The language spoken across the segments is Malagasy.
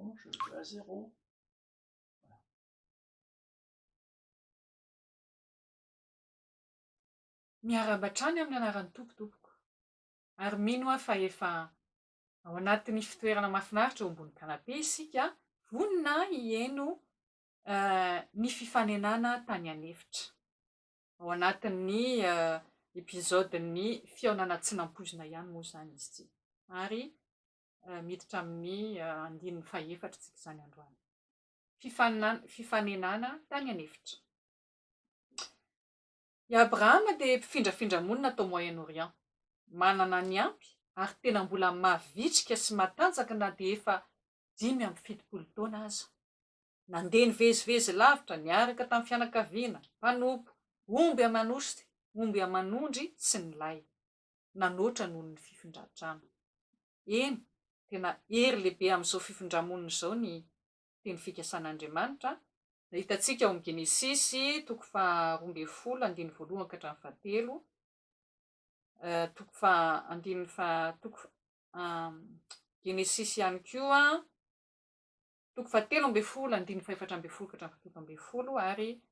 bon, je joue à 0. Voilà. Miara-batrany amin'ny anaran'ny tompotompoko. Ary mino aho fa efa ao anatin'ny fitoerana mahafinaritra eo ambony kanapé isika, vonona hieno ny fifanenana tany Anefitra. Ao anatin'ny episodin'ny Fihaonana Tsy Nampoizina N moa izany izy ity. Ary miditra amin'ny andininy fahaefatra tsika izany androany. Fifanenana tany Anefitra. I Abrahama dia mpifindrafindra monina tao Moyen-Orient. Manana ny ampy ary tena mbola mavitrika sy matanjaka na dia efa 570 taona aza. Nandeha nivezivezy lavitra, niaraka tamin'ny fianakaviana, mpanompo, omby amanosy, omby amanondry sy ny lay. Nanoatra noho ny fifindran-trano. Eny, tena ery lehibe amin'izao fifindra-monina izao ny teny fikasan'Andriamanitra. Hitantsika ao amin'ny Genesisy 12:1-7. Genesisy ihany koa 7:4-7 ary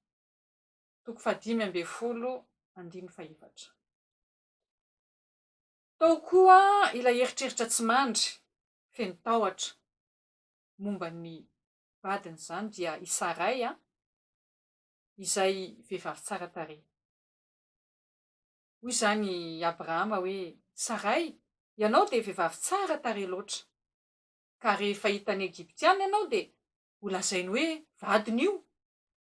5:4. Tao koa ilay eritreritra tsy mandry feno tahotra momba ny vadiny izany dia i Saray izay vehivavy tsara tarehy. Hoy izany Abrahama hoe, Saray, ianao dia vehivavy tsara tarehy loatra. Ka rehefa hitan'ny Egyptiana ianao dia ho lazainy hoe vadiny io,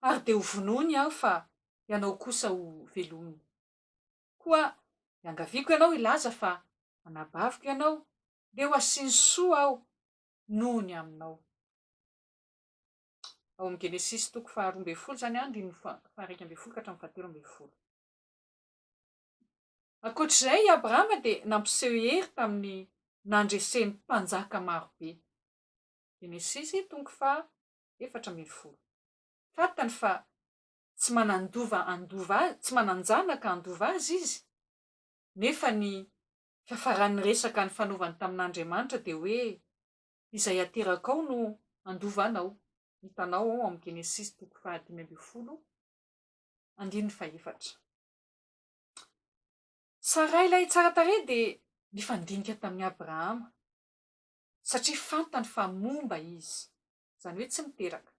ary dia ho vonoiny aho fa ianao kosa ho velominy. Koa iangaviako ianao ilaza fa anabaviko ianao dia ho asiany soa aho noho ny aminao. Ao amin'ny Genesisy 12:12 izany 12:1-7. Ankoatr'izay Abrahama dia nampiseho hery tamin'ny nandresen'ny mpanjaka marobe. Genesisy 12:4. Fantany fa tsy mananjanaka andova azy izy. Nefa ny fiafaran'ny resaka ny fanaovany tamin'Andriamanitra dia hoe izay ateraka ao no andovanao. Hitanao ao amin'ny Genesisy 12:5-7. Saray ilay tsara tarehy dia nifandinika tamin'ny Abrahama satria fantany fa momba izy, izany hoe tsy miteraka.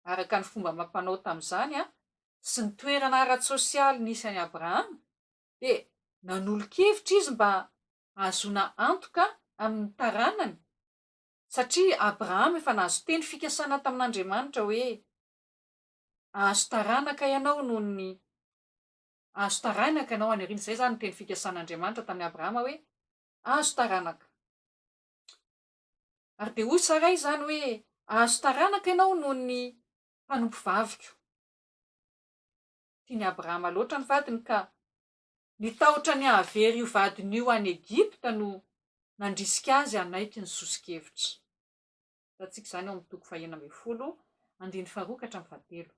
Araka ny fomba amam-panao tamin'izany sy ny toerana ara-tsosialy nisy an'i Abrahama dia nanolo-kevitra izy mba ahazoana antoka amin'ny taranany, satria Abrahama efa nahazo teny fikasana tamin'Andriamanitra hoe ahazo taranaka ianao noho ny ahazo taranaka ianao any aoriana. Izay izany ny teny fikasan'Andriamanitra tamin'ny Abrahama hoe ahazo taranaka. Ary dia hoy Saray izany hoe ahazo taranaka ianao noho ny mpanompo vaviko. Tiany Abrahama loatra ny vadiny ka nitahotra ny hahavery io vadiny io any Egypta no nandrisika azy hanaiky ny sosikevitra. Hitantsika izany ao amin'ny 2:1-7.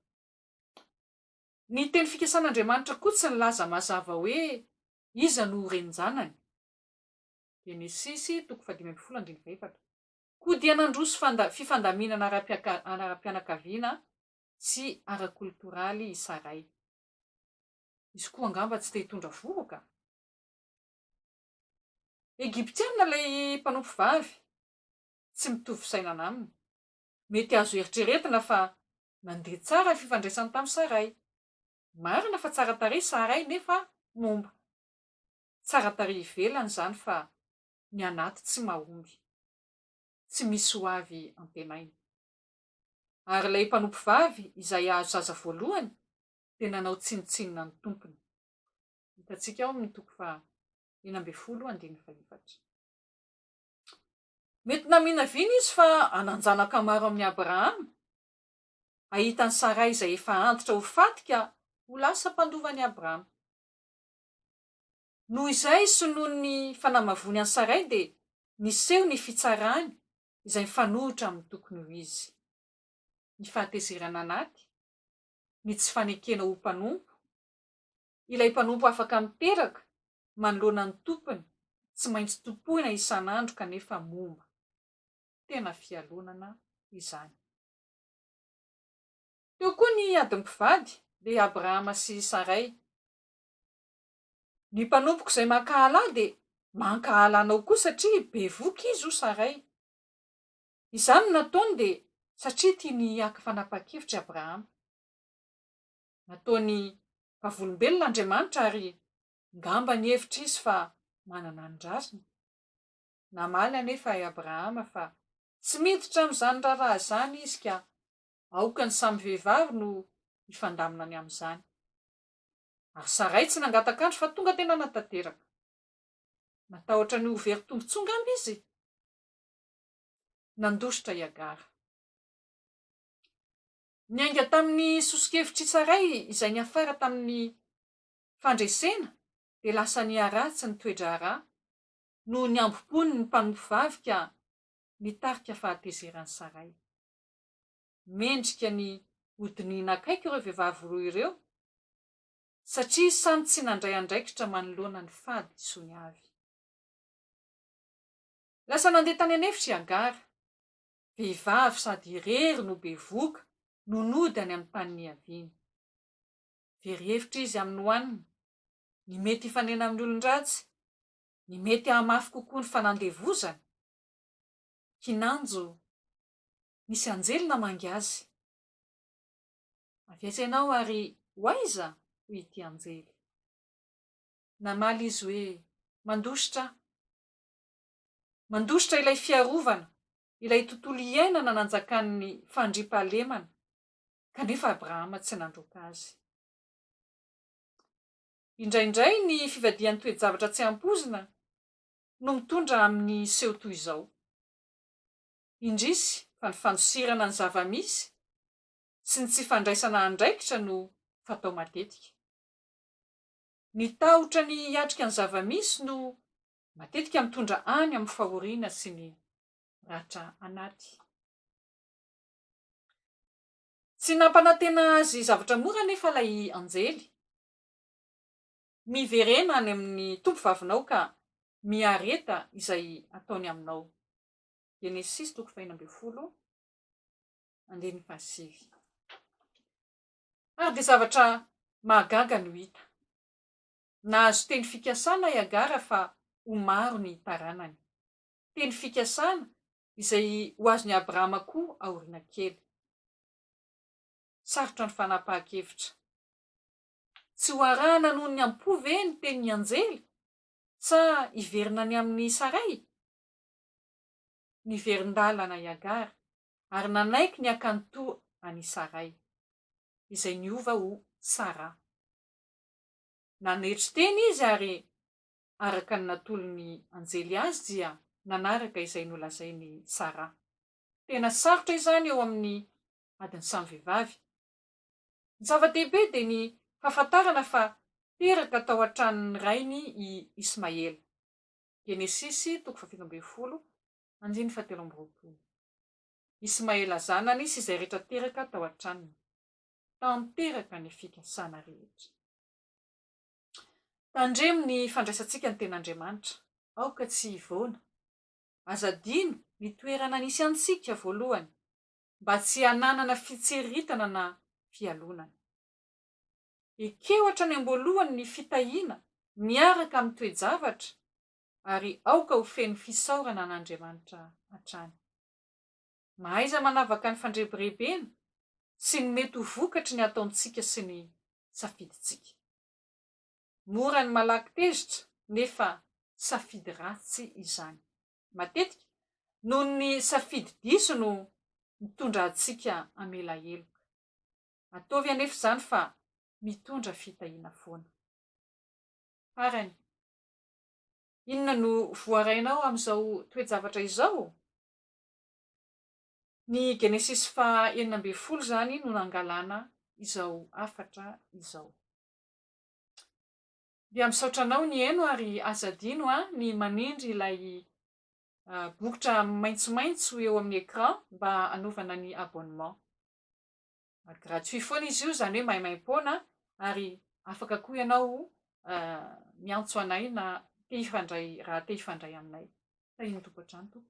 Ny teny fikasan'Andriamanitra koa tsy nilaza mazava hoe iza no renjanany. Genesisy 15:4. Koa dia nandroso fifandaminana ara-pianakaviana sy ara-koltoraly i Saray. Izy koa angamba tsy te hitondra vohoka. Egyptiana ilay mpanompo vavy, tsy mitovy sainana aminy. Mety azo eritreretina fa nandeha tsara fifandraisany tamin'ny Saray. Marina fa tsara tarehy Saray nefa momba. Tsara tarehy ivelany izany fa ny anaty tsy mahomby. Tsy misy ho avy ampianainy. Ary ilay mpanompo vavy izay ahazo zaza voalohany dia nanao tsinitsinina ny tompony. Hitantsika ao amin'ny 2:1-5. Mety naminavina izy fa ananjanaka maro amin'ny Abrahama. Ahitany Saray izay efa antitra ho fatika ho lasa mpandovan'i Abrahama. Noho izay sy noho ny fanamavony an'i Saray dia niseho ny fitsarany izay mifanohitra amin'ny tokony ho izy. Ny fahatezerana anaty, ny tsy fanekena ho mpanompo, ilay mpanompo afaka miteraka manoloana ny tompony, tsy maintsy topoina isan'andro kanefa momba. Tena fialonana izany. Teo koa ny adi-mpivady le Abrahama sy Saray. Ny mpanompoko izay mankahala ahy dia mankahala anao koa satria bevoka izy io Saray. Izany nataony dia satria tiany haka fanapa-kevitra Abrahama. Nataony vavolombelona Andriamanitra ary ngamba ny hevitra izy fa manana andrasiny. Namaly anefa Abrahama fa tsy miditra amin'izany raharaha izany izy ka aokany samy vehivavy no hifandaminany amin'izany. Ary Saray tsy nangataka andro fa tonga tena natateraka. Natahotra ny ho very tombotsonga amby izy. Nandositra i Agara. Niainga tamin'ny sosikevitry Saray izay niafara tamin'ny fandresena dia lasa niaratsy ny toedrara no niambopony ny mpanompo-vavy ka nitarika fahatezeran'ny Saray. Mendrika ny hodiniana akaiky ireo vehivavy roa ireo satria samy tsy nandray andraikitra manoloana ny fady isony avy. Lasa nandeha tany Anefitra i Agara. Vehivavy sady irery no bevoka no nody any amin'ny tany niaviany. Very hevitra izy amin'ny hoaniny. Ny mety hifanena amin'ny olon-dratsy, ny mety hamafy kokoa ny fanandevozana. Kinanjo, nisy anjely namangy azy. Avy aiza ianao ary hoaiza hoy ity anjely. Namaly izy hoe mandositra ilay fiarovana, ilay tontolo iainana nanjakan'ny fandriampahalemana, kanefa Abrahama tsy nandroaka azy. Indraindray ny fivadian'ny toe-javatra tsy ampoizina no mitondra amin'ny seho toy izao. Indrisy fa ny fanosirana ny zava-misy sy ny tsy fandraisana andraikitra no fatao matetika. Ny tahotra ny hiatrika ny zava-misy no matetika mitondra any amin'ny fahoriana sy ny ratra anaty. Tsy nampanantena azy zavatra mora nefa ilay anjely. Miverena any amin'ny tompo vavinao ka miareta izay ataony aminao. Genesisy 4:20. Ary dia zavatra mahagaga no hita. Nahazo teny fikasana i Agara fa ho maro ny taranany. Teny fikasana izay ho azon'i Abrahama koa aoriana kely. Sarotra ny fanapahan-kevitra. Tsy ho arahana noho ny ampovy ny tenin'ny anjely sa hiverina ny amin'ny Saray. Niverin-dalana i Agara ary nanaiky ny akantoa an'i Saray izay niova ho Sara. Nanetry teny izy ary araka ny natolon'ny anjely azy dia nanaraka izay nolazainy Sara. Tena sarotra izany eo amin'ny adiny samy vehivavy. Ny zava-dehibe dia ny fahafantarana fa teraka tao an-tranon'ny rainy i Ismaela. Genesisy 17:17. Ismaela zanany sy izay rehetra teraka tao an-tranony. Tanteraka ny fikasana rehetra. Tandremo ny fandraisantsika ny ten'Andriamanitra. Aoka tsy hivoana. Azadino ny toerana nisy antsika voalohany mba tsy hananana fitseritana na fialonana. Ekeo hatrany am-boalohany ny fitahiana miaraka amin'ny toe-javatra ary aoka ho feno fisaorana an'Andriamanitra hatrany. Mahaiza manavaka ny fandrebirebena sy ny mety ho vokatry ny ataontsika sy ny safiditsika. Mora ny malaky tezitra nefa safidy ratsy izany. Matetika noho ny safidy diso no mitondra antsika hamelaheloka. Ataovy anefa izany fa mitondra fitahiana foana. Farany, inona no voarainao amin'izao toe-javatra izao? Ny Genesisy 9:20 zany no nangalana izao afatra izao. Dia misaotra anao ny heno ary azadino ny manindry ilay bokotra maitsomaitso eo amin'ny écran mba anaovana ny abonnement. Gratuit foana izy io, izany hoe maimaim-poana ary afaka koa ianao miantso anay na te hifandray raha te hifandray aminay. Tahiny tokantrano.